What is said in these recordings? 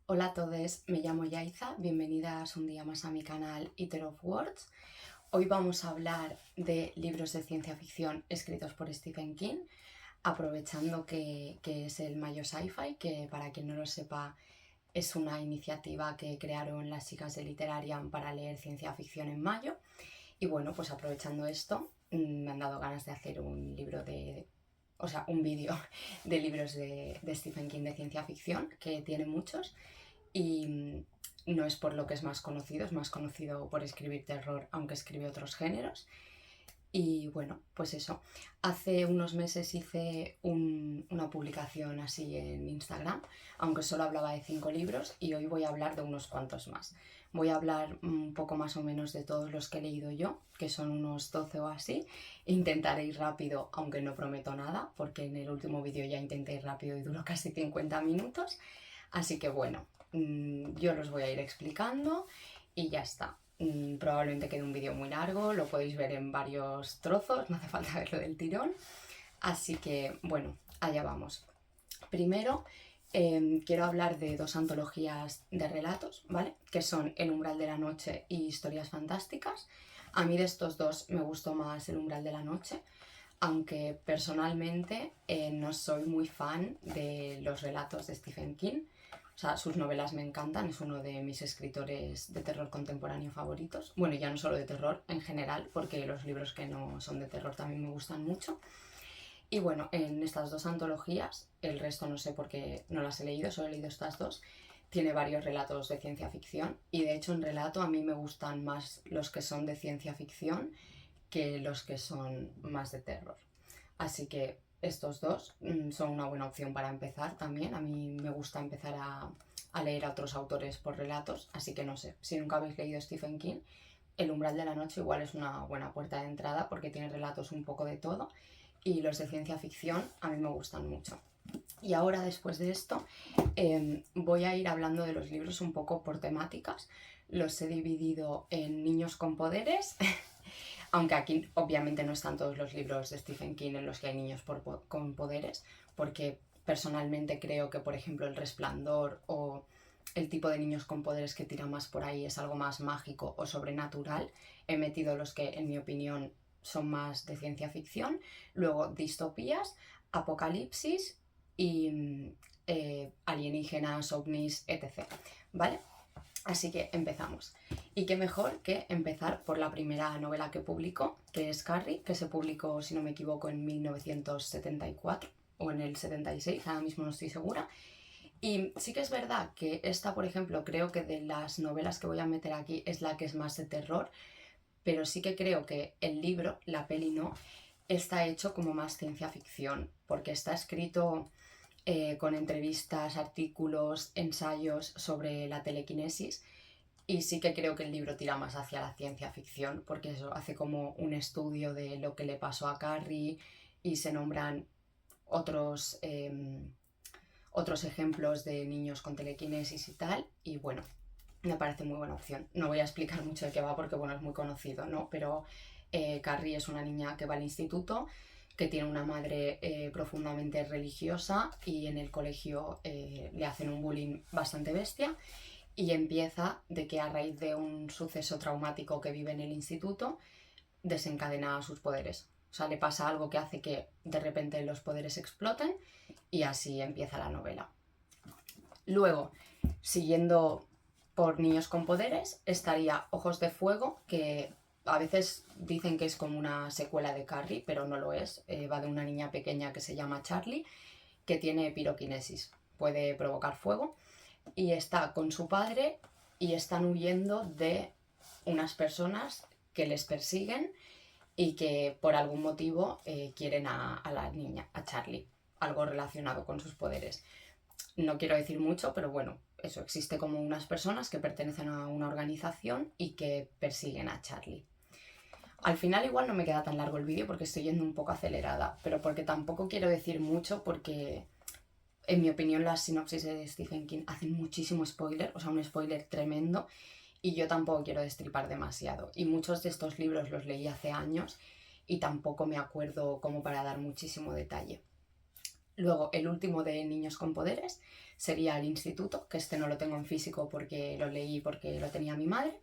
Hola a todos, me llamo Yaiza, bienvenidas un día más a mi canal Eater of Words. Hoy vamos a hablar de libros de ciencia ficción escritos por Stephen King, aprovechando que es el Mayo Sci-Fi, que para quien no lo sepa es una iniciativa que crearon las chicas de Literarian para leer ciencia ficción en mayo. Y bueno, pues aprovechando esto, me han dado ganas de hacer un vídeo de libros de Stephen King de ciencia ficción, que tiene muchos, y no es por lo que es más conocido por escribir terror, aunque escribe otros géneros. Y bueno, pues eso, hace unos meses hice una publicación así en Instagram, aunque solo hablaba de 5 libros, y hoy voy a hablar de unos cuantos más. Voy a hablar un poco más o menos de todos los que he leído yo, que son unos 12 o así. Intentaré ir rápido, aunque no prometo nada, porque en el último vídeo ya intenté ir rápido y duró casi 50 minutos. Así que bueno, yo los voy a ir explicando y ya está. Probablemente quede un vídeo muy largo, lo podéis ver en varios trozos, no hace falta verlo del tirón. Así que bueno, allá vamos. Primero quiero hablar de 2 antologías de relatos, ¿vale? Que son El umbral de la noche y Historias fantásticas. A mí de estos dos me gustó más El umbral de la noche, aunque personalmente no soy muy fan de los relatos de Stephen King. O sea, sus novelas me encantan, es uno de mis escritores de terror contemporáneo favoritos. Bueno, ya no solo de terror, en general, porque los libros que no son de terror también me gustan mucho. Y bueno, en estas 2 antologías, el resto no sé por qué no las he leído, solo he leído estas 2, tiene varios relatos de ciencia ficción, y de hecho en relato a mí me gustan más los que son de ciencia ficción que los que son más de terror. Así que estos dos son una buena opción para empezar también. A mí me gusta empezar a leer a otros autores por relatos, así que no sé, si nunca habéis leído Stephen King, El umbral de la noche igual es una buena puerta de entrada porque tiene relatos un poco de todo, y los de ciencia ficción a mí me gustan mucho. Y ahora, después de esto, voy a ir hablando de los libros un poco por temáticas. Los he dividido en niños con poderes, aunque aquí obviamente no están todos los libros de Stephen King en los que hay niños con poderes, porque personalmente creo que, por ejemplo, El Resplandor o el tipo de niños con poderes que tira más por ahí es algo más mágico o sobrenatural. He metido los que, en mi opinión, son más de ciencia ficción. Luego distopías, apocalipsis y alienígenas, ovnis, etc. ¿Vale? Así que empezamos. Y qué mejor que empezar por la primera novela que publicó, que es Carrie, que se publicó, si no me equivoco, en 1974 o en el 76, ahora mismo no estoy segura. Y sí que es verdad que esta, por ejemplo, creo que de las novelas que voy a meter aquí es la que es más de terror, pero sí que creo que el libro, la peli no, está hecho como más ciencia ficción, porque está escrito con entrevistas, artículos, ensayos sobre la telequinesis, y sí que creo que el libro tira más hacia la ciencia ficción, porque eso hace como un estudio de lo que le pasó a Carrie y se nombran otros, otros ejemplos de niños con telequinesis y tal, y bueno, me parece muy buena opción. No voy a explicar mucho de qué va porque bueno, es muy conocido, ¿no? Pero Carrie es una niña que va al instituto, que tiene una madre profundamente religiosa, y en el colegio le hacen un bullying bastante bestia, y empieza de que a raíz de un suceso traumático que vive en el instituto desencadena sus poderes. O sea, le pasa algo que hace que de repente los poderes exploten, y así empieza la novela. Luego, siguiendo por niños con poderes, estaría Ojos de Fuego, que a veces dicen que es como una secuela de Carrie, pero no lo es. Va de una niña pequeña que se llama Charlie, que tiene piroquinesis, puede provocar fuego, y está con su padre y están huyendo de unas personas que les persiguen y que por algún motivo quieren a la niña, a Charlie, algo relacionado con sus poderes. No quiero decir mucho, pero bueno, eso, existe como unas personas que pertenecen a una organización y que persiguen a Charlie. Al final igual no me queda tan largo el vídeo porque estoy yendo un poco acelerada, pero porque tampoco quiero decir mucho, porque en mi opinión las sinopsis de Stephen King hacen muchísimo spoiler, o sea, un spoiler tremendo, y yo tampoco quiero destripar demasiado. Y muchos de estos libros los leí hace años y tampoco me acuerdo como para dar muchísimo detalle. Luego, el último de Niños con Poderes sería El Instituto, que este no lo tengo en físico porque lo leí porque lo tenía mi madre,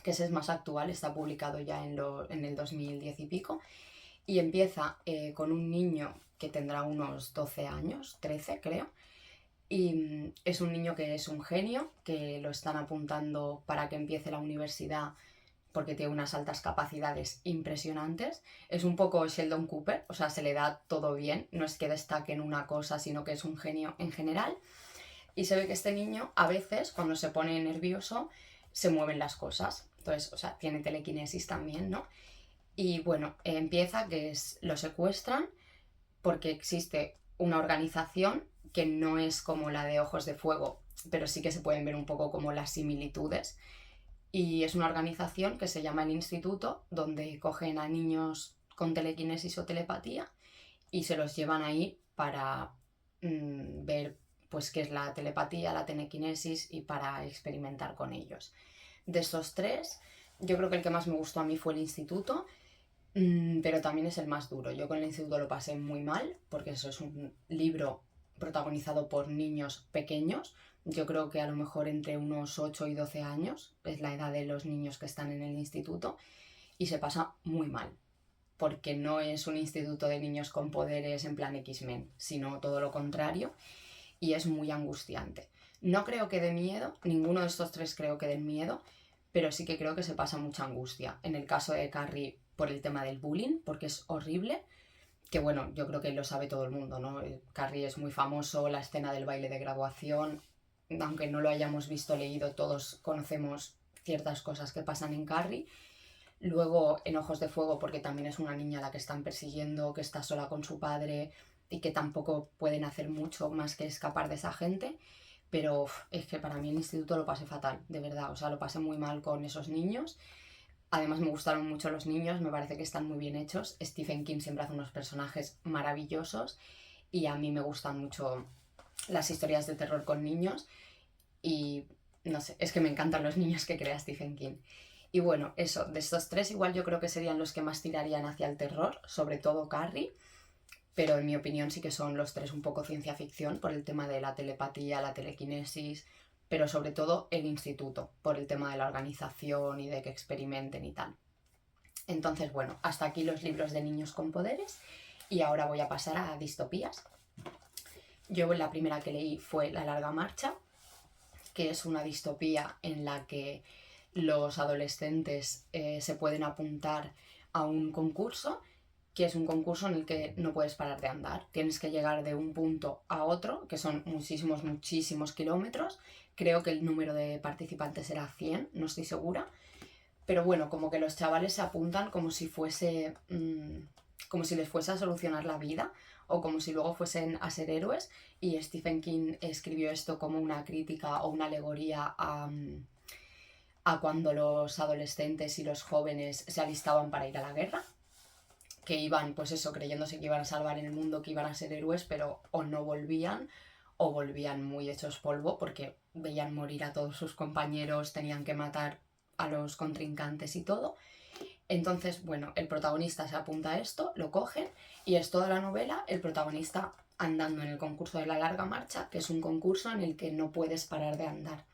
que ese es más actual, está publicado ya en el 2010 y pico, y empieza con un niño que tendrá unos 12 años, 13 creo, y es un niño que es un genio, que lo están apuntando para que empiece la universidad porque tiene unas altas capacidades impresionantes. Es un poco Sheldon Cooper, o sea, se le da todo bien, no es que destaque en una cosa, sino que es un genio en general. Y se ve que este niño, a veces, cuando se pone nervioso, se mueven las cosas. Entonces, o sea, tiene telequinesis también, ¿no? Y bueno, empieza que lo secuestran porque existe una organización que no es como la de Ojos de Fuego, pero sí que se pueden ver un poco como las similitudes. Y es una organización que se llama el Instituto, donde cogen a niños con telequinesis o telepatía y se los llevan ahí para ver pues qué es la telepatía, la telequinesis y para experimentar con ellos. De estos tres, yo creo que el que más me gustó a mí fue el Instituto, pero también es el más duro. Yo con el Instituto lo pasé muy mal, porque eso es un libro protagonizado por niños pequeños. Yo creo que a lo mejor entre unos 8 y 12 años es la edad de los niños que están en el instituto, y se pasa muy mal, porque no es un instituto de niños con poderes en plan X-Men, sino todo lo contrario, y es muy angustiante. No creo que dé miedo, ninguno de estos tres creo que den miedo, pero sí que creo que se pasa mucha angustia. En el caso de Carrie, por el tema del bullying, porque es horrible, que bueno, yo creo que lo sabe todo el mundo, ¿no? Carrie es muy famoso, la escena del baile de graduación, aunque no lo hayamos visto, leído, todos conocemos ciertas cosas que pasan en Carrie. Luego en Ojos de Fuego, porque también es una niña a la que están persiguiendo, que está sola con su padre y que tampoco pueden hacer mucho más que escapar de esa gente. Pero es que para mí el instituto lo pasé fatal, de verdad, o sea, lo pasé muy mal con esos niños. Además me gustaron mucho los niños, me parece que están muy bien hechos. Stephen King siempre hace unos personajes maravillosos y a mí me gustan mucho las historias de terror con niños y no sé, es que me encantan los niños que crea Stephen King. Y bueno, eso, de estos tres igual yo creo que serían los que más tirarían hacia el terror, sobre todo Carrie, pero en mi opinión sí que son los tres un poco ciencia ficción por el tema de la telepatía, la telequinesis, pero sobre todo el instituto, por el tema de la organización y de que experimenten y tal. Entonces, bueno, hasta aquí los libros de niños con poderes y ahora voy a pasar a distopías. Yo la primera que leí fue La larga marcha, que es una distopía en la que los adolescentes se pueden apuntar a un concurso, que es un concurso en el que no puedes parar de andar. Tienes que llegar de un punto a otro, que son muchísimos, muchísimos kilómetros. Creo que el número de participantes era 100, no estoy segura. Pero bueno, como que los chavales se apuntan como si fuese... como si les fuese a solucionar la vida o como si luego fuesen a ser héroes, y Stephen King escribió esto como una crítica o una alegoría a cuando los adolescentes y los jóvenes se alistaban para ir a la guerra, que iban, pues eso, creyéndose que iban a salvar el mundo, que iban a ser héroes, pero o no volvían o volvían muy hechos polvo porque veían morir a todos sus compañeros, tenían que matar a los contrincantes y todo. Entonces, bueno, el protagonista se apunta a esto, lo cogen y es toda la novela el protagonista andando en el concurso de la larga marcha, que es un concurso en el que no puedes parar de andar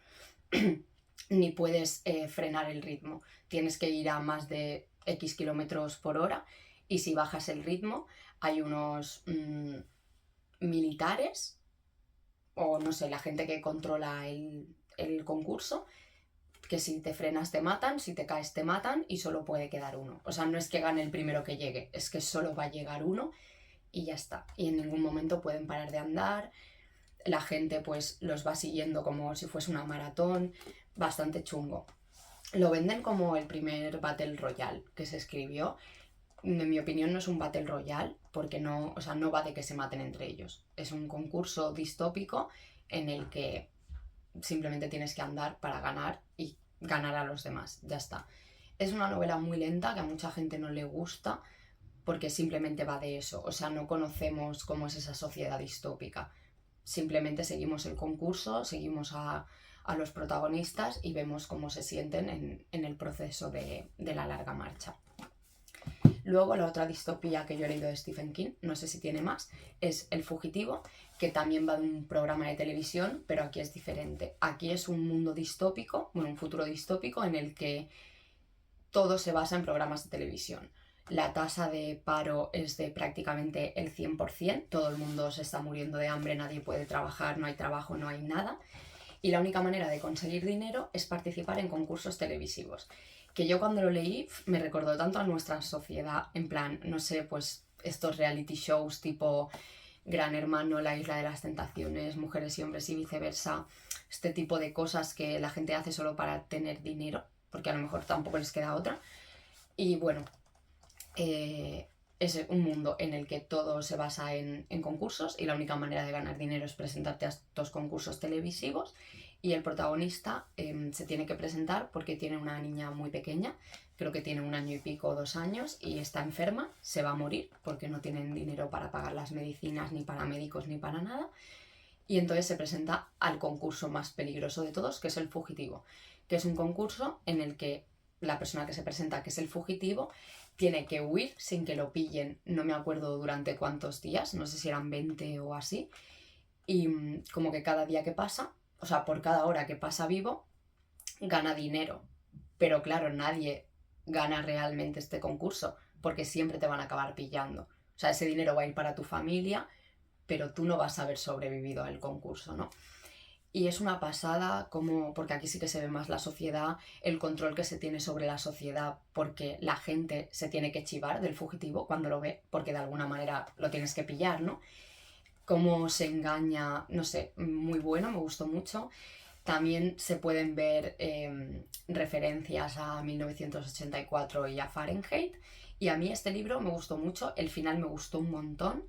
ni puedes frenar el ritmo. Tienes que ir a más de X kilómetros por hora y si bajas el ritmo hay unos militares o no sé, la gente que controla el concurso, que si te frenas te matan, si te caes te matan y solo puede quedar uno. O sea, no es que gane el primero que llegue, es que solo va a llegar uno y ya está. Y en ningún momento pueden parar de andar. La gente pues los va siguiendo como si fuese una maratón, bastante chungo. Lo venden como el primer Battle Royale que se escribió. En mi opinión no es un Battle Royale porque no, o sea, no va de que se maten entre ellos. Es un concurso distópico en el que simplemente tienes que andar para ganar y ganar a los demás, ya está. Es una novela muy lenta que a mucha gente no le gusta porque simplemente va de eso, o sea, no conocemos cómo es esa sociedad distópica. Simplemente seguimos el concurso, seguimos a los protagonistas y vemos cómo se sienten en el proceso de la larga marcha. Luego la otra distopía que yo he leído de Stephen King, no sé si tiene más, es El fugitivo, que también va de un programa de televisión, pero aquí es diferente. Aquí es un mundo distópico, bueno, un futuro distópico en el que todo se basa en programas de televisión. La tasa de paro es de prácticamente el 100%, todo el mundo se está muriendo de hambre, nadie puede trabajar, no hay trabajo, no hay nada. Y la única manera de conseguir dinero es participar en concursos televisivos. Que yo cuando lo leí me recordó tanto a nuestra sociedad, en plan, no sé, pues estos reality shows tipo Gran Hermano, La Isla de las Tentaciones, Mujeres y Hombres y viceversa, este tipo de cosas que la gente hace solo para tener dinero, porque a lo mejor tampoco les queda otra. Y bueno, es un mundo en el que todo se basa en concursos y la única manera de ganar dinero es presentarte a estos concursos televisivos y el protagonista se tiene que presentar porque tiene una niña muy pequeña, creo que tiene 1 año y pico o 2 años y está enferma, se va a morir porque no tienen dinero para pagar las medicinas ni para médicos ni para nada y entonces se presenta al concurso más peligroso de todos que es el fugitivo, que es un concurso en el que la persona que se presenta, que es el fugitivo, tiene que huir sin que lo pillen, no me acuerdo durante cuántos días, no sé si eran 20 o así, y como que cada día que pasa, o sea, por cada hora que pasa vivo, gana dinero. Pero claro, nadie gana realmente este concurso, porque siempre te van a acabar pillando. O sea, ese dinero va a ir para tu familia, pero tú no vas a haber sobrevivido al concurso, ¿no? Y es una pasada como, porque aquí sí que se ve más la sociedad, el control que se tiene sobre la sociedad, porque la gente se tiene que chivar del fugitivo cuando lo ve, porque de alguna manera lo tienes que pillar, ¿no? Cómo se engaña, no sé, muy bueno, me gustó mucho. También se pueden ver referencias a 1984 y a Fahrenheit. Y a mí este libro me gustó mucho, el final me gustó un montón.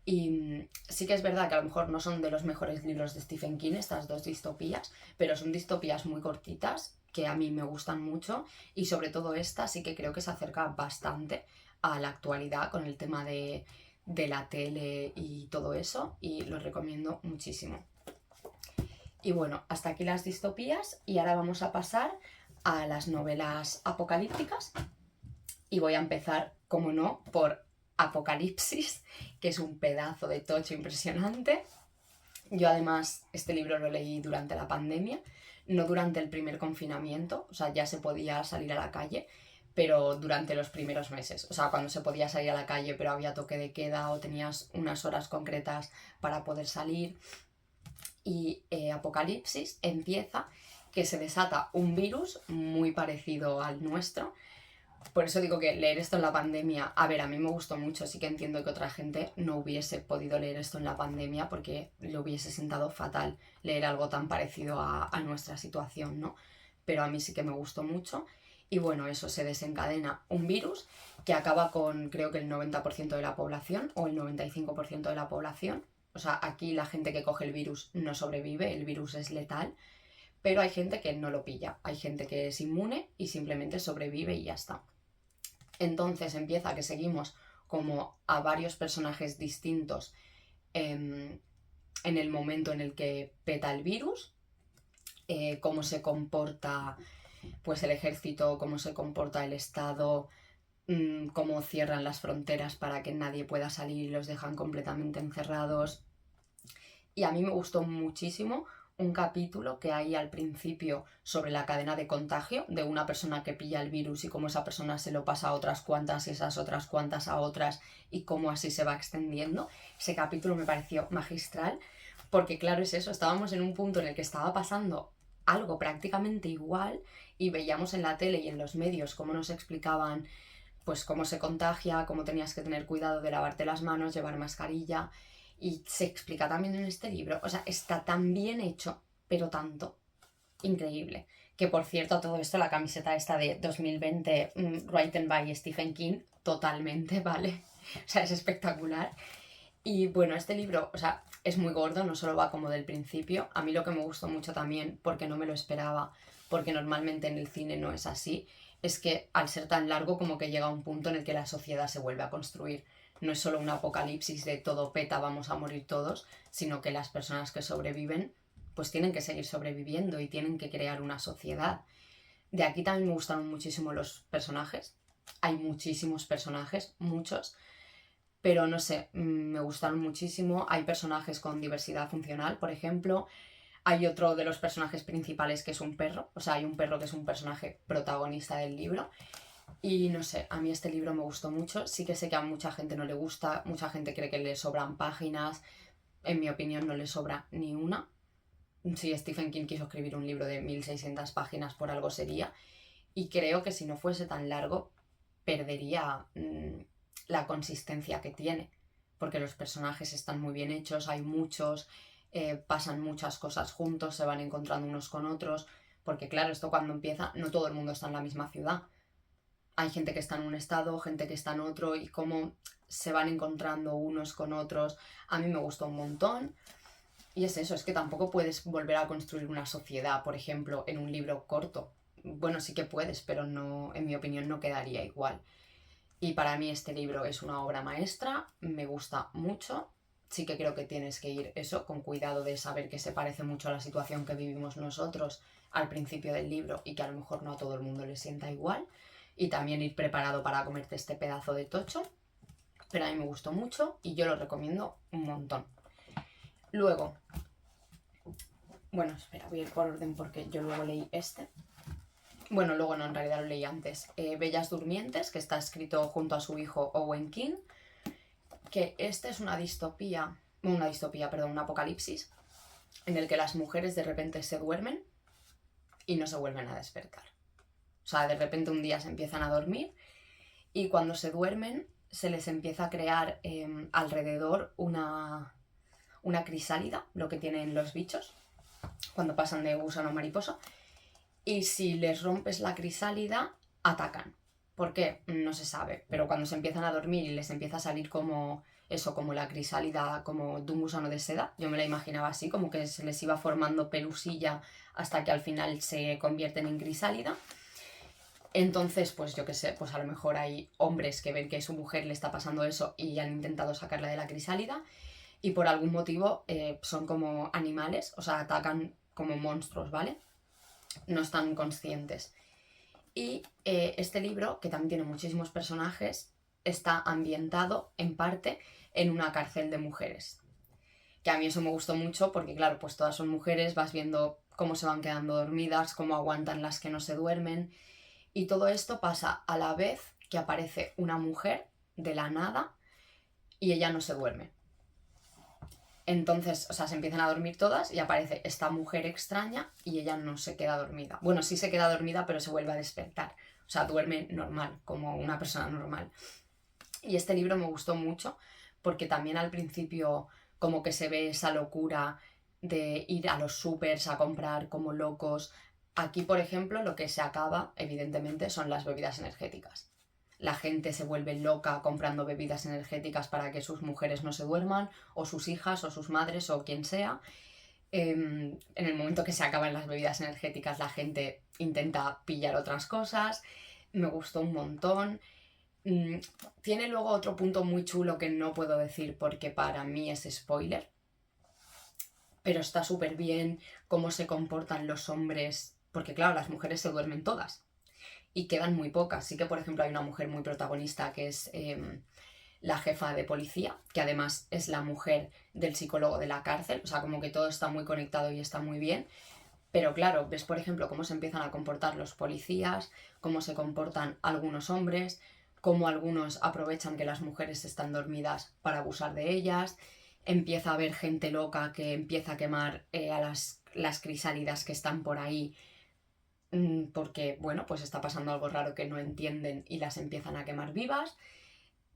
Y sí que es verdad que a lo mejor no son de los mejores libros de Stephen King estas dos distopías, pero son distopías muy cortitas que a mí me gustan mucho y sobre todo esta sí que creo que se acerca bastante a la actualidad con el tema de la tele y todo eso y lo recomiendo muchísimo. Y bueno, hasta aquí las distopías y ahora vamos a pasar a las novelas apocalípticas y voy a empezar, como no, por Apocalipsis, que es un pedazo de tocho impresionante. Yo además este libro lo leí durante la pandemia, no durante el primer confinamiento, o sea, ya se podía salir a la calle, pero durante los primeros meses, o sea, cuando se podía salir a la calle pero había toque de queda o tenías unas horas concretas para poder salir. Y Apocalipsis empieza que se desata un virus muy parecido al nuestro. Por eso digo que leer esto en la pandemia, a ver, a mí me gustó mucho, sí que entiendo que otra gente no hubiese podido leer esto en la pandemia porque le hubiese sentado fatal leer algo tan parecido a nuestra situación, ¿no? Pero a mí sí que me gustó mucho. Y bueno, eso se desencadena un virus que acaba con creo que el 90% de la población o el 95% de la población. O sea, aquí la gente que coge el virus no sobrevive, el virus es letal, pero hay gente que no lo pilla, hay gente que es inmune y simplemente sobrevive y ya está. Entonces empieza que seguimos como a varios personajes distintos en el momento en el que peta el virus, cómo se comporta pues el ejército, cómo se comporta el Estado, cómo cierran las fronteras para que nadie pueda salir y los dejan completamente encerrados. Y a mí me gustó muchísimo un capítulo que hay al principio sobre la cadena de contagio de una persona que pilla el virus y cómo esa persona se lo pasa a otras cuantas y esas otras cuantas a otras y cómo así se va extendiendo. Ese capítulo me pareció magistral porque claro es eso, estábamos en un punto en el que estaba pasando algo prácticamente igual y veíamos en la tele y en los medios cómo nos explicaban pues cómo se contagia, cómo tenías que tener cuidado de lavarte las manos, llevar mascarilla y se explica también en este libro. O sea, está tan bien hecho, pero tanto. Increíble. Que por cierto, a todo esto, la camiseta esta de 2020, written by Stephen King, totalmente, ¿vale? O sea, es espectacular. Y bueno, este libro, o sea, es muy gordo, no solo va como del principio. A mí lo que me gustó mucho también, porque no me lo esperaba, porque normalmente en el cine no es así, es que al ser tan largo como que llega a un punto en el que la sociedad se vuelve a construir. No es solo un apocalipsis de todo peta, vamos a morir todos, sino que las personas que sobreviven pues tienen que seguir sobreviviendo y tienen que crear una sociedad. De aquí también me gustaron muchísimo los personajes, hay muchísimos personajes, muchos, pero no sé, me gustaron muchísimo. Hay personajes con diversidad funcional, por ejemplo. Hay otro de los personajes principales que es un perro, o sea, hay un perro que es un personaje protagonista del libro. Y no sé, a mí este libro me gustó mucho. Sí que sé que a mucha gente no le gusta, mucha gente cree que le sobran páginas. En mi opinión no le sobra ni una. Si Stephen King quiso escribir un libro de 1600 páginas, por algo sería. Y creo que si no fuese tan largo, perdería la consistencia que tiene. Porque los personajes están muy bien hechos, hay muchos, pasan muchas cosas juntos, se van encontrando unos con otros. Porque claro, esto cuando empieza, no todo el mundo está en la misma ciudad. Hay gente que está en un estado, gente que está en otro, y cómo se van encontrando unos con otros. A mí me gustó un montón. Y es eso, es que tampoco puedes volver a construir una sociedad, por ejemplo, en un libro corto. Bueno, sí que puedes, pero no, en mi opinión, no quedaría igual. Y para mí este libro es una obra maestra, me gusta mucho. Sí que creo que tienes que ir eso, con cuidado de saber que se parece mucho a la situación que vivimos nosotros al principio del libro y que a lo mejor no a todo el mundo le sienta igual. Y también ir preparado para comerte este pedazo de tocho. Pero a mí me gustó mucho y yo lo recomiendo un montón. Luego, bueno, espera, voy a ir por orden porque yo luego leí este. Bueno, luego no, en realidad lo leí antes. Bellas Durmientes, que está escrito junto a su hijo Owen King. Que este es una distopía, perdón, un apocalipsis, en el que las mujeres de repente se duermen y no se vuelven a despertar. O sea, de repente un día se empiezan a dormir y cuando se duermen se les empieza a crear alrededor una crisálida, lo que tienen los bichos, cuando pasan de gusano a mariposa. Y si les rompes la crisálida, atacan. ¿Por qué? No se sabe. Pero cuando se empiezan a dormir y les empieza a salir como eso, como la crisálida, como de un gusano de seda, yo me la imaginaba así, como que se les iba formando pelusilla hasta que al final se convierten en crisálida. Entonces, pues yo qué sé, pues a lo mejor hay hombres que ven que a su mujer le está pasando eso y han intentado sacarla de la crisálida y por algún motivo son como animales, o sea, atacan como monstruos, ¿vale? No están conscientes. Y este libro, que también tiene muchísimos personajes, está ambientado en parte en una cárcel de mujeres. Que a mí eso me gustó mucho porque, claro, pues todas son mujeres, vas viendo cómo se van quedando dormidas, cómo aguantan las que no se duermen. Y todo esto pasa a la vez que aparece una mujer de la nada y ella no se duerme. Entonces, o sea, se empiezan a dormir todas y aparece esta mujer extraña y ella no se queda dormida. Bueno, sí se queda dormida, pero se vuelve a despertar. O sea, duerme normal, como una persona normal. Y este libro me gustó mucho porque también al principio como que se ve esa locura de ir a los supers a comprar como locos. Aquí, por ejemplo, lo que se acaba, evidentemente, son las bebidas energéticas. La gente se vuelve loca comprando bebidas energéticas para que sus mujeres no se duerman, o sus hijas, o sus madres, o quien sea. En el momento que se acaban las bebidas energéticas, la gente intenta pillar otras cosas. Me gustó un montón. Tiene luego otro punto muy chulo que no puedo decir porque para mí es spoiler. Pero está súper bien cómo se comportan los hombres. Porque claro, las mujeres se duermen todas y quedan muy pocas. Sí que, por ejemplo, hay una mujer muy protagonista que es la jefa de policía, que además es la mujer del psicólogo de la cárcel. O sea, como que todo está muy conectado y está muy bien. Pero claro, ves, por ejemplo, cómo se empiezan a comportar los policías, cómo se comportan algunos hombres, cómo algunos aprovechan que las mujeres están dormidas para abusar de ellas. Empieza a haber gente loca que empieza a quemar a las crisálidas que están por ahí porque, bueno, pues está pasando algo raro que no entienden y las empiezan a quemar vivas.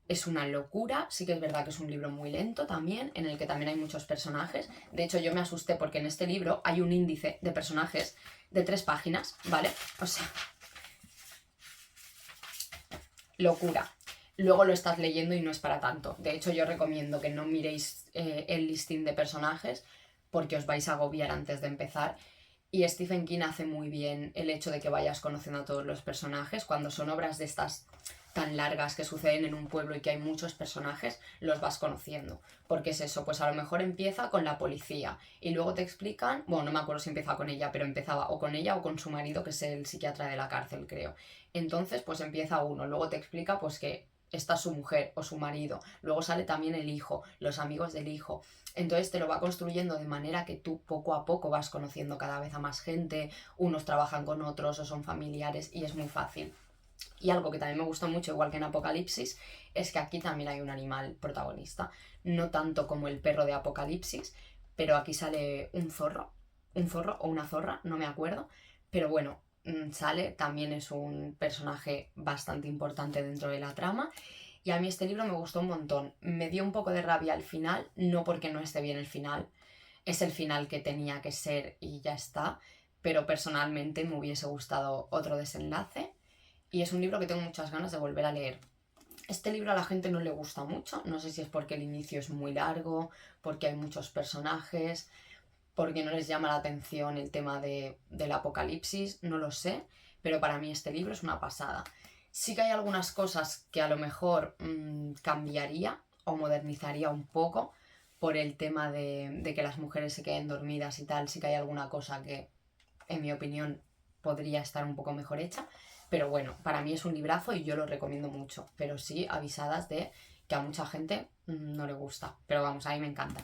Es una locura, sí que es verdad que es un libro muy lento también, en el que también hay muchos personajes. De hecho, yo me asusté porque en este libro hay un índice de personajes de 3 páginas, ¿vale? O sea, locura. Luego lo estás leyendo y no es para tanto. De hecho, yo recomiendo que no miréis el listín de personajes porque os vais a agobiar antes de empezar. Y Stephen King hace muy bien el hecho de que vayas conociendo a todos los personajes. Cuando son obras de estas tan largas que suceden en un pueblo y que hay muchos personajes, los vas conociendo. Porque es eso, pues a lo mejor empieza con la policía y luego te explican, bueno, no me acuerdo si empieza con ella, pero empezaba o con ella o con su marido, que es el psiquiatra de la cárcel, creo. Entonces, pues empieza uno, luego te explica pues que está su mujer o su marido, luego sale también el hijo, los amigos del hijo. Entonces te lo va construyendo de manera que tú poco a poco vas conociendo cada vez a más gente, unos trabajan con otros o son familiares y es muy fácil. Y algo que también me gustó mucho, igual que en Apocalipsis, es que aquí también hay un animal protagonista. No tanto como el perro de Apocalipsis, pero aquí sale un zorro o una zorra, no me acuerdo. Pero bueno, sale, también es un personaje bastante importante dentro de la trama. Y a mí este libro me gustó un montón. Me dio un poco de rabia al final, no porque no esté bien el final, es el final que tenía que ser y ya está, pero personalmente me hubiese gustado otro desenlace y es un libro que tengo muchas ganas de volver a leer. Este libro a la gente no le gusta mucho, no sé si es porque el inicio es muy largo, porque hay muchos personajes, porque no les llama la atención el tema del apocalipsis, no lo sé, pero para mí este libro es una pasada. Sí que hay algunas cosas que a lo mejor cambiaría o modernizaría un poco por el tema de que las mujeres se queden dormidas y tal, sí que hay alguna cosa que, en mi opinión, podría estar un poco mejor hecha, pero bueno, para mí es un librazo y yo lo recomiendo mucho, pero sí avisadas de que a mucha gente no le gusta, pero vamos, a mí me encanta.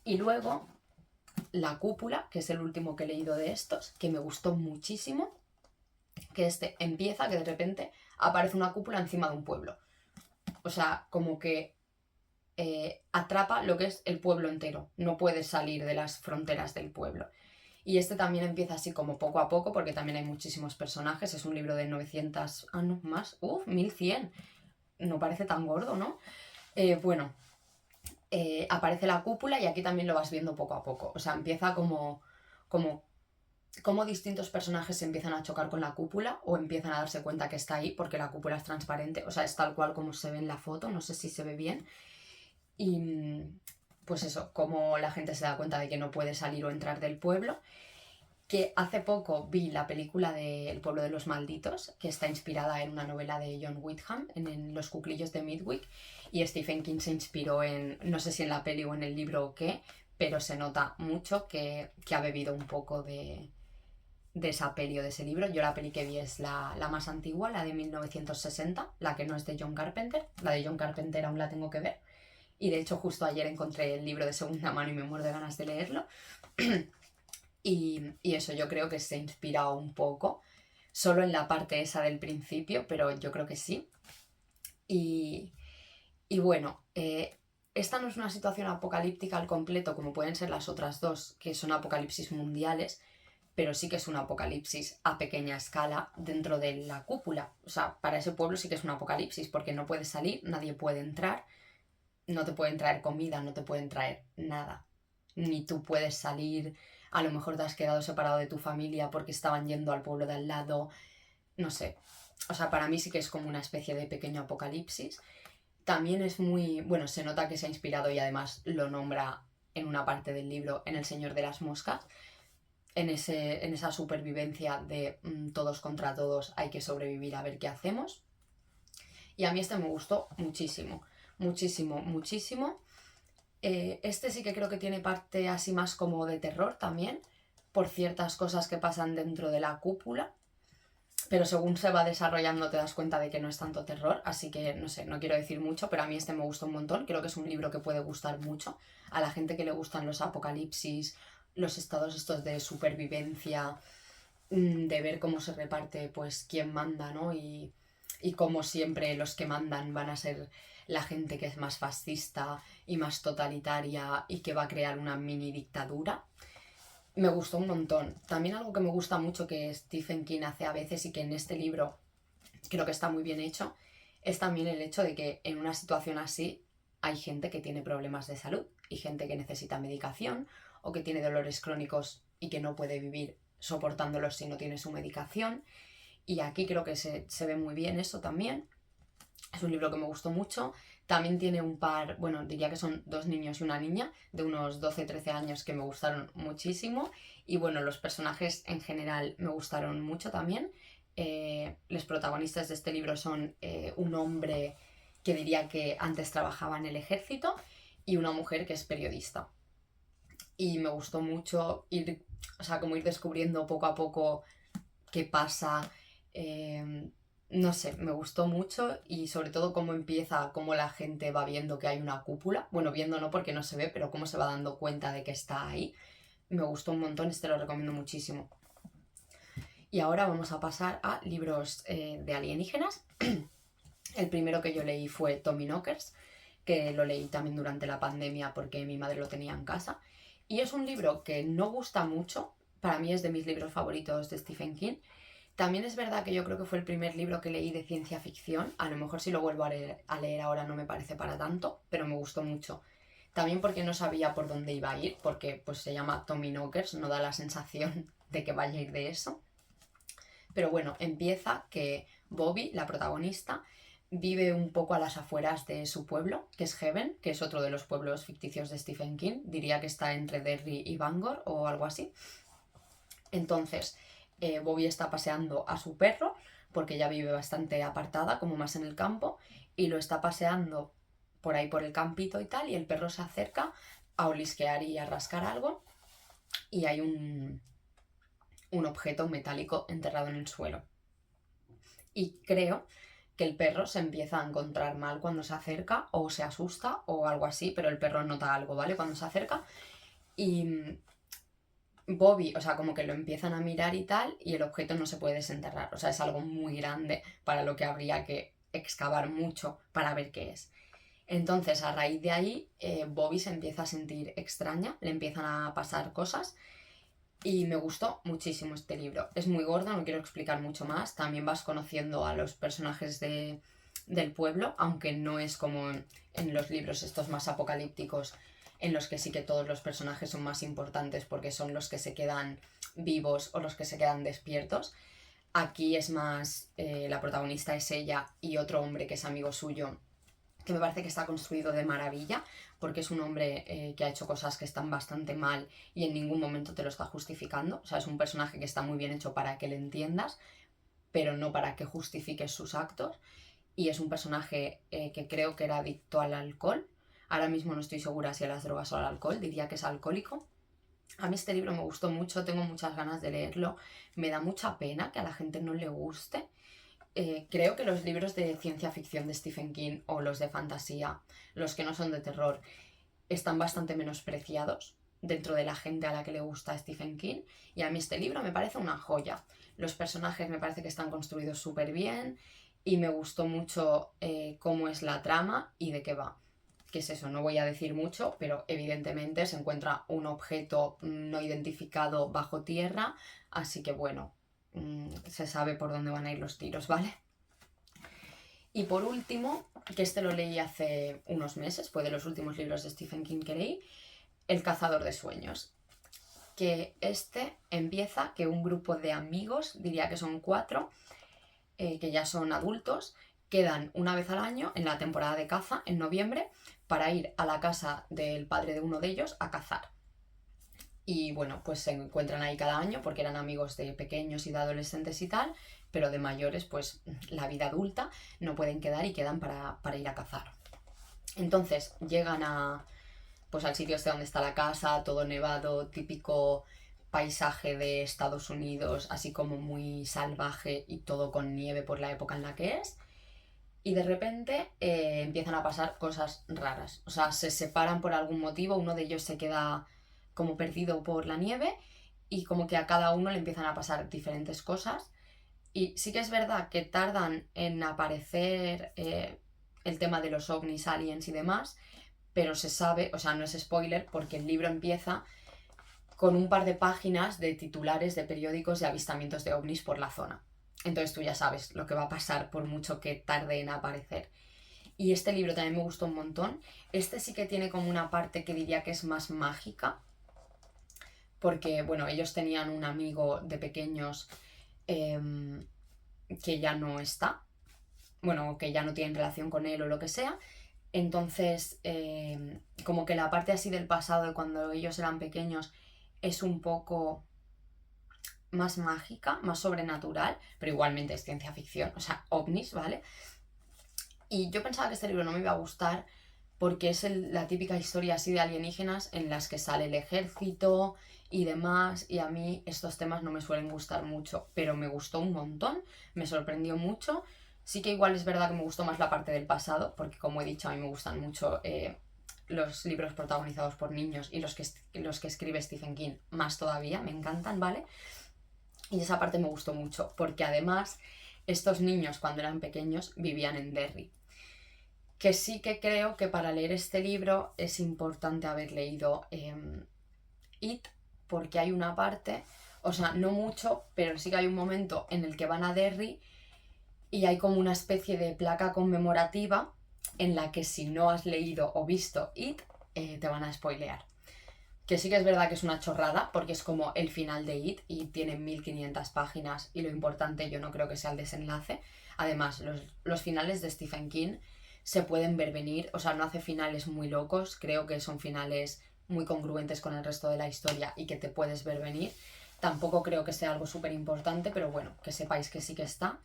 Y luego, La Cúpula, que es el último que he leído de estos, que me gustó muchísimo, que este empieza que de repente aparece una cúpula encima de un pueblo. O sea, como que atrapa lo que es el pueblo entero, no puedes salir de las fronteras del pueblo. Y este también empieza así como poco a poco, porque también hay muchísimos personajes. Es un libro de 900... Ah, no, más. 1100. No parece tan gordo, ¿no? Bueno, aparece la cúpula y aquí también lo vas viendo poco a poco. O sea, empieza como distintos personajes se empiezan a chocar con la cúpula o empiezan a darse cuenta que está ahí porque la cúpula es transparente. O sea, es tal cual como se ve en la foto. No sé si se ve bien. Y pues eso, como la gente se da cuenta de que no puede salir o entrar del pueblo. Que hace poco vi la película de El pueblo de los malditos, que está inspirada en una novela de John Wyndham, en Los cuclillos de Midwick, y Stephen King se inspiró en, no sé si en la peli o en el libro o qué, pero se nota mucho que ha bebido un poco de esa peli o de ese libro. Yo la peli que vi es la más antigua, la de 1960, la que no es de John Carpenter. La de John Carpenter aún la tengo que ver. Y de hecho justo ayer encontré el libro de segunda mano y me muero de ganas de leerlo. Y eso yo creo que se inspira un poco, solo en la parte esa del principio, pero yo creo que sí. Y, y bueno, esta no es una situación apocalíptica al completo como pueden ser las otras dos, que son apocalipsis mundiales, pero sí que es un apocalipsis a pequeña escala dentro de la cúpula. O sea, para ese pueblo sí que es un apocalipsis, porque no puedes salir, nadie puede entrar, no te pueden traer comida, no te pueden traer nada. Ni tú puedes salir, a lo mejor te has quedado separado de tu familia porque estaban yendo al pueblo de al lado, no sé. O sea, para mí sí que es como una especie de pequeño apocalipsis. También es muy, bueno, se nota que se ha inspirado y además lo nombra en una parte del libro en El Señor de las Moscas, en esa supervivencia de todos contra todos, hay que sobrevivir a ver qué hacemos. Y a mí este me gustó muchísimo, muchísimo, muchísimo. Este sí que creo que tiene parte así más como de terror también, por ciertas cosas que pasan dentro de la cúpula, pero según se va desarrollando te das cuenta de que no es tanto terror, así que no sé, no quiero decir mucho, pero a mí este me gustó un montón. Creo que es un libro que puede gustar mucho a la gente que le gustan los apocalipsis, los estados estos de supervivencia, de ver cómo se reparte pues quién manda, ¿no? Y cómo siempre los que mandan van a ser la gente que es más fascista y más totalitaria y que va a crear una mini dictadura. Me gustó un montón. También algo que me gusta mucho que Stephen King hace a veces y que en este libro creo que está muy bien hecho, es también el hecho de que en una situación así hay gente que tiene problemas de salud y gente que necesita medicación o que tiene dolores crónicos y que no puede vivir soportándolos si no tiene su medicación. Y aquí creo que se ve muy bien eso también. Es un libro que me gustó mucho. También tiene un par, bueno, diría que son dos niños y una niña de unos 12-13 años que me gustaron muchísimo. Y bueno, los personajes en general me gustaron mucho también. los protagonistas de este libro son un hombre que diría que antes trabajaba en el ejército y una mujer que es periodista. Y me gustó mucho como ir descubriendo poco a poco qué pasa. No sé, me gustó mucho y sobre todo cómo empieza, cómo la gente va viendo que hay una cúpula. Bueno, viendo no porque no se ve, pero cómo se va dando cuenta de que está ahí. Me gustó un montón, lo recomiendo muchísimo. Y ahora vamos a pasar a libros de alienígenas. El primero que yo leí fue Tommy Knockers, que lo leí también durante la pandemia porque mi madre lo tenía en casa. Y es un libro que no gusta mucho, para mí es de mis libros favoritos de Stephen King. También es verdad que yo creo que fue el primer libro que leí de ciencia ficción. A lo mejor si lo vuelvo a leer ahora no me parece para tanto, pero me gustó mucho. También porque no sabía por dónde iba a ir, porque pues se llama Tommy Knockers, no da la sensación de que vaya a ir de eso. Pero bueno, empieza que Bobby, la protagonista, vive un poco a las afueras de su pueblo, que es Heaven, que es otro de los pueblos ficticios de Stephen King. Diría que está entre Derry y Bangor o algo así. Entonces, Bobby está paseando a su perro, porque ella vive bastante apartada, como más en el campo, y lo está paseando por ahí por el campito y tal, y el perro se acerca a olisquear y a rascar algo, y hay un objeto metálico enterrado en el suelo. Y creo que el perro se empieza a encontrar mal cuando se acerca o se asusta o algo así, pero el perro nota algo, ¿vale? Cuando se acerca y Bobby, o sea, como que lo empiezan a mirar y tal y el objeto no se puede desenterrar, o sea, es algo muy grande para lo que habría que excavar mucho para ver qué es. Entonces, a raíz de ahí, Bobby se empieza a sentir extraña, le empiezan a pasar cosas y me gustó muchísimo este libro. Es muy gordo, no quiero explicar mucho más. También vas conociendo a los personajes del pueblo, aunque no es como en los libros estos más apocalípticos, en los que sí que todos los personajes son más importantes porque son los que se quedan vivos o los que se quedan despiertos. Aquí es más, la protagonista es ella y otro hombre que es amigo suyo, que me parece que está construido de maravilla, porque es un hombre que ha hecho cosas que están bastante mal y en ningún momento te lo está justificando. O sea, es un personaje que está muy bien hecho para que le entiendas, pero no para que justifiques sus actos. Y es un personaje que creo que era adicto al alcohol. Ahora mismo no estoy segura si a las drogas o al alcohol, diría que es alcohólico. A mí este libro me gustó mucho, tengo muchas ganas de leerlo. Me da mucha pena que a la gente no le guste. Creo que los libros de ciencia ficción de Stephen King o los de fantasía, los que no son de terror, están bastante menospreciados dentro de la gente a la que le gusta Stephen King. Y a mí este libro me parece una joya. Los personajes me parece que están construidos súper bien y me gustó mucho cómo es la trama y de qué va. ¿Qué es eso? No voy a decir mucho, pero evidentemente se encuentra un objeto no identificado bajo tierra, así que bueno, se sabe por dónde van a ir los tiros, ¿vale? Y por último, que este lo leí hace unos meses, fue de los últimos libros de Stephen King que leí, El cazador de sueños. Que este empieza que un grupo de amigos, diría que son 4, que ya son adultos, quedan una vez al año en la temporada de caza, en noviembre, para ir a la casa del padre de uno de ellos a cazar. Y bueno, pues se encuentran ahí cada año porque eran amigos de pequeños y de adolescentes y tal, pero de mayores, pues la vida adulta, no pueden quedar y quedan para ir a cazar. Entonces llegan pues al sitio este donde está la casa, todo nevado, típico paisaje de Estados Unidos, así como muy salvaje y todo con nieve por la época en la que es. Y de repente empiezan a pasar cosas raras. O sea, se separan por algún motivo, uno de ellos se queda como perdido por la nieve y como que a cada uno le empiezan a pasar diferentes cosas. Y sí que es verdad que tardan en aparecer el tema de los ovnis, aliens y demás, pero se sabe, o sea, no es spoiler porque el libro empieza con un par de páginas de titulares de periódicos de avistamientos de ovnis por la zona. Entonces tú ya sabes lo que va a pasar por mucho que tarde en aparecer. Y este libro también me gustó un montón. Este sí que tiene como una parte que diría que es más mágica, porque, bueno, ellos tenían un amigo de pequeños que ya no está, bueno, que ya no tienen relación con él o lo que sea. Entonces, como que la parte así del pasado de cuando ellos eran pequeños es un poco más mágica, más sobrenatural, pero igualmente es ciencia ficción, o sea, ovnis, ¿vale? Y yo pensaba que este libro no me iba a gustar porque es la típica historia así de alienígenas en las que sale el ejército y demás, y a mí estos temas no me suelen gustar mucho, pero me gustó un montón, me sorprendió mucho. Sí que igual es verdad que me gustó más la parte del pasado, porque como he dicho, a mí me gustan mucho los libros protagonizados por niños y los que escribe Stephen King más todavía, me encantan, ¿vale? Y esa parte me gustó mucho, porque además estos niños cuando eran pequeños vivían en Derry. Que sí que creo que para leer este libro es importante haber leído It, porque hay una parte, o sea, no mucho, pero sí que hay un momento en el que van a Derry y hay como una especie de placa conmemorativa en la que si no has leído o visto It, te van a spoilear. Que sí que es verdad que es una chorrada, porque es como el final de It y tiene 1500 páginas y lo importante yo no creo que sea el desenlace. Además, los finales de Stephen King se pueden ver venir, o sea, no hace finales muy locos, creo que son finales muy congruentes con el resto de la historia y que te puedes ver venir. Tampoco creo que sea algo súper importante, pero bueno, que sepáis que sí que está.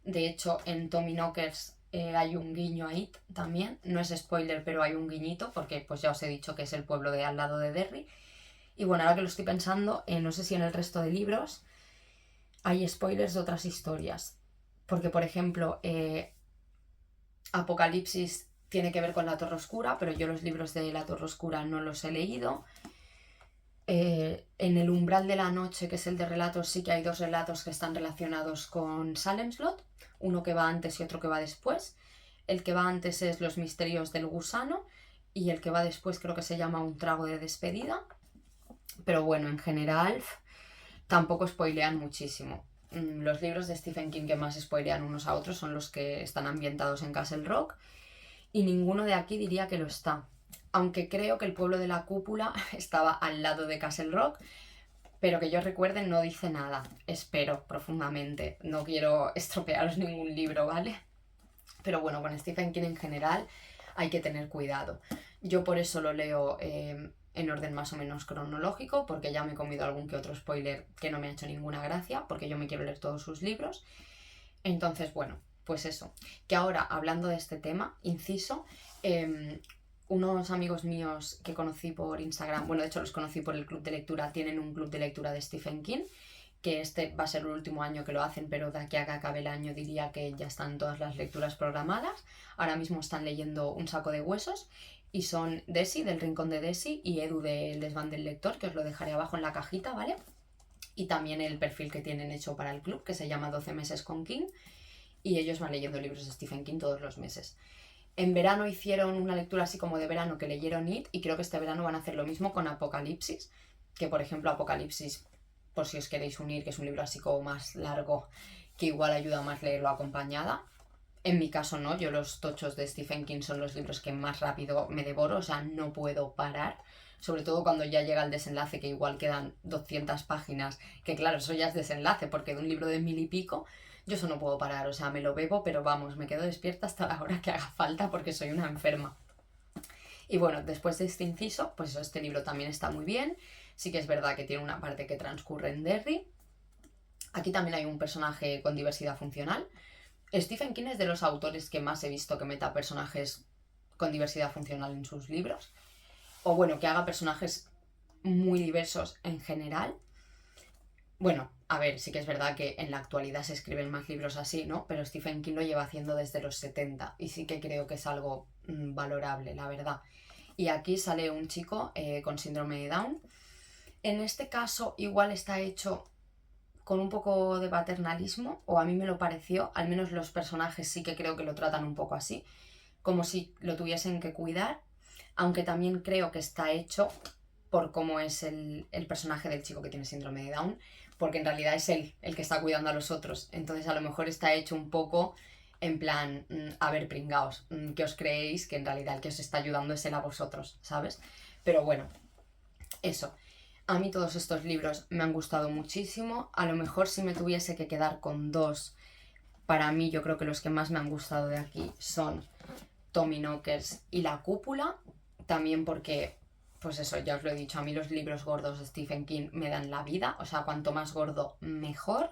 De hecho, en Tommy Knockers hay un guiño a It también. No es spoiler, pero hay un guiñito, porque pues ya os he dicho que es el pueblo de al lado de Derry. Y bueno, ahora que lo estoy pensando, no sé si en el resto de libros hay spoilers de otras historias. Porque, por ejemplo, Apocalipsis tiene que ver con la Torre Oscura, pero yo los libros de la Torre Oscura no los he leído. En el umbral de la noche, que es el de relatos, sí que hay dos relatos que están relacionados con Salem's Lot, uno que va antes y otro que va después. El que va antes es Los misterios del gusano y el que va después creo que se llama Un trago de despedida. Pero bueno, en general tampoco spoilean muchísimo. Los libros de Stephen King que más spoilean unos a otros son los que están ambientados en Castle Rock y ninguno de aquí diría que lo está. Aunque creo que el pueblo de la cúpula estaba al lado de Castle Rock, pero que yo recuerde no dice nada. Espero profundamente. No quiero estropearos ningún libro, ¿vale? Pero bueno, con Stephen King en general hay que tener cuidado. Yo por eso lo leo en orden más o menos cronológico, porque ya me he comido algún que otro spoiler que no me ha hecho ninguna gracia, porque yo me quiero leer todos sus libros. Entonces, bueno, pues eso. Que ahora, hablando de este tema, inciso, unos amigos míos que conocí por Instagram, bueno, de hecho los conocí por el club de lectura, tienen un club de lectura de Stephen King, que este va a ser el último año que lo hacen, pero de aquí a que acabe el año diría que ya están todas las lecturas programadas. Ahora mismo están leyendo Un saco de huesos y son Desi, del Rincón de Desi, y Edu del Desván del Lector, que os lo dejaré abajo en la cajita, ¿vale? Y también el perfil que tienen hecho para el club, que se llama 12 meses con King, y ellos van leyendo libros de Stephen King todos los meses. En verano hicieron una lectura así como de verano que leyeron It, y creo que este verano van a hacer lo mismo con Apocalipsis, que por ejemplo Apocalipsis, por si os queréis unir, que es un libro así como más largo, que igual ayuda más leerlo acompañada. En mi caso no, yo los tochos de Stephen King son los libros que más rápido me devoro, o sea, no puedo parar. Sobre todo cuando ya llega el desenlace, que igual quedan 200 páginas, que claro, eso ya es desenlace, porque de un libro de 1000 y pico, yo eso no puedo parar, o sea, me lo bebo, pero vamos, me quedo despierta hasta la hora que haga falta porque soy una enferma. Y bueno, después de este inciso, pues eso, este libro también está muy bien. Sí que es verdad que tiene una parte que transcurre en Derry. Aquí también hay un personaje con diversidad funcional. Stephen King es de los autores que más he visto que meta personajes con diversidad funcional en sus libros. O bueno, que haga personajes muy diversos en general. Bueno, a ver, sí que es verdad que en la actualidad se escriben más libros así, ¿no? Pero Stephen King lo lleva haciendo desde los 70 y sí que creo que es algo valorable, la verdad. Y aquí sale un chico con síndrome de Down. En este caso igual está hecho con un poco de paternalismo, o a mí me lo pareció, al menos los personajes sí que creo que lo tratan un poco así, como si lo tuviesen que cuidar, aunque también creo que está hecho por cómo es el personaje del chico que tiene síndrome de Down, porque en realidad es él el que está cuidando a los otros, entonces a lo mejor está hecho un poco en plan, a ver, pringaos, que os creéis que en realidad el que os está ayudando es él a vosotros, ¿sabes? Pero bueno, eso. A mí todos estos libros me han gustado muchísimo. A lo mejor si me tuviese que quedar con dos, para mí yo creo que los que más me han gustado de aquí son Tommy Knockers y La Cúpula. También porque pues eso, ya os lo he dicho, a mí los libros gordos de Stephen King me dan la vida, o sea, cuanto más gordo, mejor,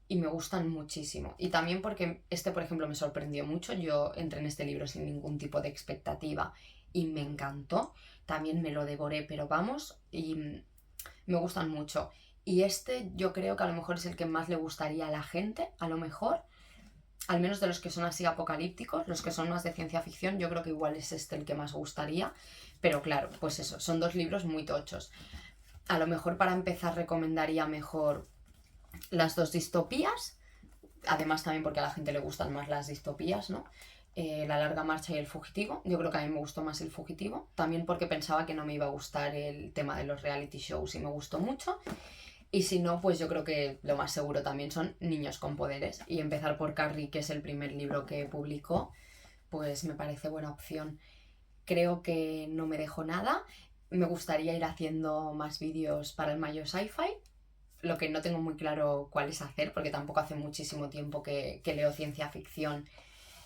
y me gustan muchísimo. Y también porque por ejemplo, me sorprendió mucho, yo entré en este libro sin ningún tipo de expectativa y me encantó, también me lo devoré, pero vamos, y me gustan mucho. Y yo creo que a lo mejor es el que más le gustaría a la gente, a lo mejor, al menos de los que son así apocalípticos, los que son más de ciencia ficción, yo creo que igual es el que más gustaría, pero claro, pues eso, son dos libros muy tochos. A lo mejor para empezar recomendaría mejor las dos distopías, además también porque a la gente le gustan más las distopías, ¿no? La larga marcha y El fugitivo. Yo creo que a mí me gustó más El fugitivo, también porque pensaba que no me iba a gustar el tema de los reality shows y me gustó mucho. Y si no, pues yo creo que lo más seguro también son Niños con poderes. Y empezar por Carrie, que es el primer libro que publicó, pues me parece buena opción. Creo que no me dejo nada. Me gustaría ir haciendo más vídeos para el Mayo Sci-Fi. Lo que no tengo muy claro cuál es hacer, porque tampoco hace muchísimo tiempo que leo ciencia ficción.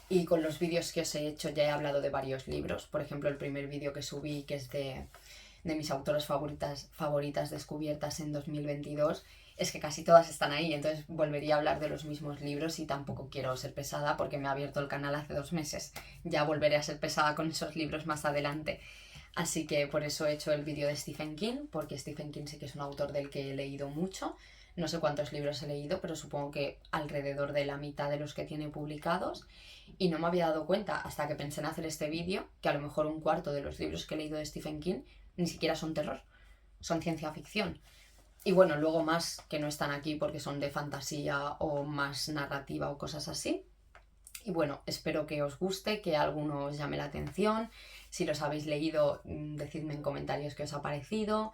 Y con los vídeos que os he hecho ya he hablado de varios libros. Por ejemplo, el primer vídeo que subí, que es de mis autoras favoritas descubiertas en 2022, es que casi todas están ahí, entonces volvería a hablar de los mismos libros y tampoco quiero ser pesada porque me ha abierto el canal hace 2 meses. Ya volveré a ser pesada con esos libros más adelante. Así que por eso he hecho el vídeo de Stephen King, porque Stephen King sí que es un autor del que he leído mucho. No sé cuántos libros he leído, pero supongo que alrededor de la mitad de los que tiene publicados. Y no me había dado cuenta hasta que pensé en hacer este vídeo que a lo mejor un cuarto de los libros que he leído de Stephen King ni siquiera son terror, son ciencia ficción. Y bueno, luego más que no están aquí porque son de fantasía o más narrativa o cosas así. Y bueno, espero que os guste, que a alguno os llame la atención. Si los habéis leído, decidme en comentarios qué os ha parecido.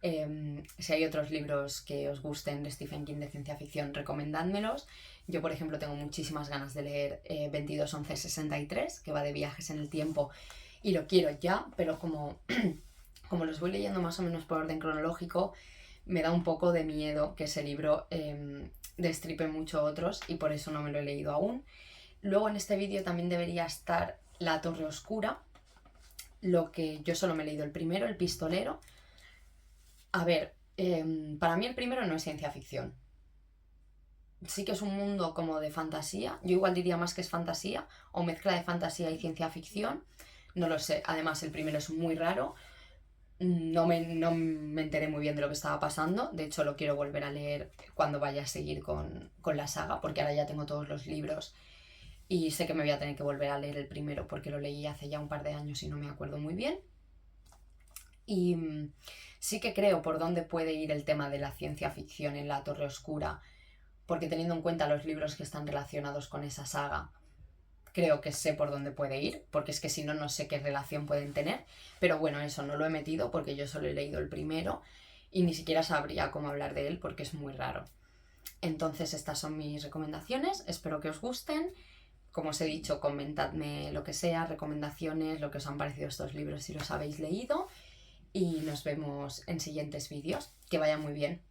Si hay otros libros que os gusten de Stephen King de ciencia ficción, recomendádmelos. Yo, por ejemplo, tengo muchísimas ganas de leer 22-11-63, que va de viajes en el tiempo, y lo quiero ya, pero como los voy leyendo más o menos por orden cronológico, me da un poco de miedo que ese libro destripe mucho otros y por eso no me lo he leído aún. Luego en este vídeo también debería estar La Torre Oscura, lo que yo solo me he leído el primero, El Pistolero. A ver, para mí el primero no es ciencia ficción. Sí que es un mundo como de fantasía, yo igual diría más que es fantasía, o mezcla de fantasía y ciencia ficción, no lo sé. Además el primero es muy raro, no me enteré muy bien de lo que estaba pasando, de hecho lo quiero volver a leer cuando vaya a seguir con la saga, porque ahora ya tengo todos los libros y sé que me voy a tener que volver a leer el primero porque lo leí hace ya un par de años y no me acuerdo muy bien. Y sí que creo por dónde puede ir el tema de la ciencia ficción en La Torre Oscura, porque teniendo en cuenta los libros que están relacionados con esa saga, creo que sé por dónde puede ir, porque es que si no, no sé qué relación pueden tener. Pero bueno, eso no lo he metido porque yo solo he leído el primero y ni siquiera sabría cómo hablar de él porque es muy raro. Entonces estas son mis recomendaciones, espero que os gusten. Como os he dicho, comentadme lo que sea, recomendaciones, lo que os han parecido estos libros si los habéis leído. Y nos vemos en siguientes vídeos. Que vayan muy bien.